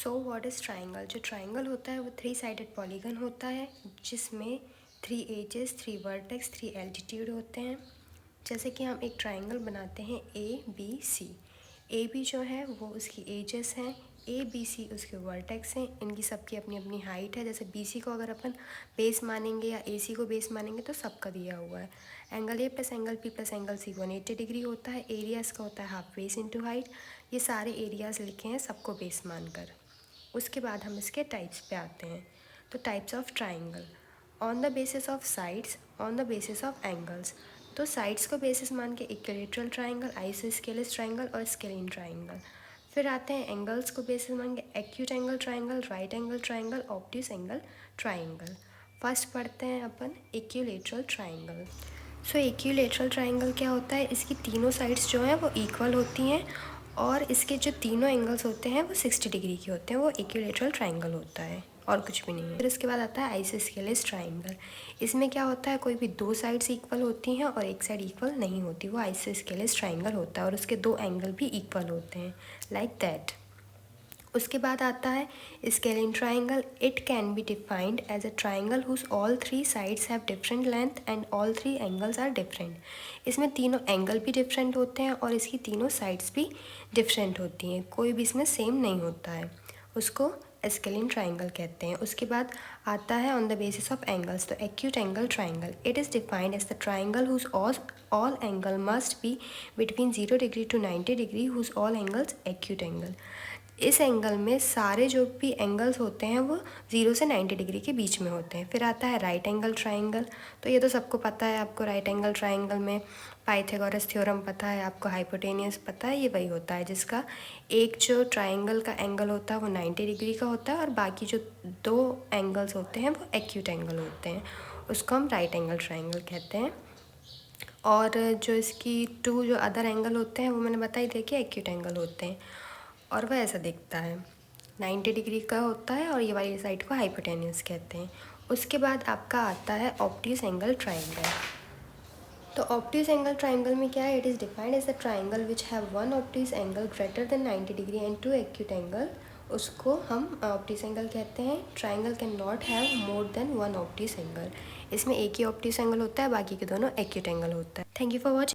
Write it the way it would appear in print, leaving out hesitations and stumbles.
So what is triangle. जो triangle होता है वो 3 साइडेड पॉलीगन होता है जिसमें 3 एजेस, 3 वर्टेक्स, 3 एल्टीट्यूड होते हैं। जैसे कि हम एक ट्राइंगल बनाते हैं ABC। AB जो है वो उसकी एजेस हैं, ABC उसके वर्टेक्स हैं। इनकी सबकी अपनी अपनी हाइट है। जैसे BC को अगर अपन बेस मानेंगे या AC को बेस मानेंगे तो सबका दिया हुआ है। Angle A plus angle P plus angle C 180 degree होता है। एरिया इसका होता है हाफ बेस इंटू हाइट। ये सारे एरियाज़ लिखे हैं सबको बेस मानकर। उसके बाद हम इसके टाइप्स पे आते हैं। तो types of triangle on the basis of sides, on the basis of angles. तो साइड्स को बेसिस मान के इक्विलेटरल ट्राइंगल, आइसोस्केलस ट्राइंगल और स्केलिन ट्राइंगल। फिर आते हैं एंगल्स को बेसिस मान के acute angle triangle, right angle triangle, obtuse angle triangle. First पढ़ते हैं अपन इक्विलेटरल ट्राइंगल। सो इक्विलेटरल ट्राइंगल क्या होता है, इसकी तीनों साइड्स जो हैं वो इक्वल होती हैं और इसके जो तीनों एंगल्स होते हैं वो 60 डिग्री के होते हैं। वो इक्विलेटरल ट्राइंगल होता है और कुछ भी नहीं है। फिर इसके बाद आता है आइसोस्केलस ट्राइंगल। इसमें क्या होता है, कोई भी दो साइड्स इक्वल होती हैं और एक साइड इक्वल नहीं होती, वो आइसोस्केलस ट्राइंगल होता है और उसके दो एंगल भी इक्वल होते हैं, लाइक दैट। उसके बाद आता है scalene triangle. It can be defined as a triangle whose all 3 sides have different length and all 3 angles are different. इसमें तीनों एंगल भी डिफरेंट होते हैं और इसकी तीनों साइड्स भी डिफरेंट होती हैं, कोई भी इसमें सेम नहीं होता है। उसको स्केलिन ट्राइंगल कहते हैं। उसके बाद आता है on the basis of angles. तो acute angle triangle, it is defined as the triangle whose all angle must be between 0 degree to 90 degree whose all angles acute angle. इस एंगल में सारे जो भी एंगल्स होते हैं वो 0 से 90 डिग्री के बीच में होते हैं। फिर आता है राइट एंगल ट्राइंगल। तो ये तो सबको पता है, आपको राइट एंगल ट्राइंगल में पाइथागोरस थ्योरम पता है, आपको हाइपोटेनियस पता है। ये वही होता है जिसका एक जो ट्राइंगल का एंगल होता है वो 90 डिग्री का होता है और बाकी जो दो एंगल्स होते हैं वो एक्यूट एंगल होते हैं। उसको हम राइट एंगल ट्राइंगल कहते हैं। और जो इसकी टू जो अदर एंगल होते हैं वो मैंने बताई दिया कि एक्यूट एंगल होते हैं और वह ऐसा दिखता है, 90 डिग्री का होता है और ये वाली साइड को हाइपोटेन्यूस कहते हैं। उसके बाद आपका आता है ऑब्ट्यूस एंगल ट्राइंगल। तो ऑब्ट्यूस एंगल ट्राइंगल में क्या है, it is defined as a triangle which have one obtuse angle greater than 90 degree and two acute angle. उसको हम ऑब्ट्यूस एंगल कहते हैं। Triangle can not have more than one obtuse angle. इसमें एक ही obtuse angle होता है, बाकी के दोनों एक्यूट एंगल होता है। Thank you for watching.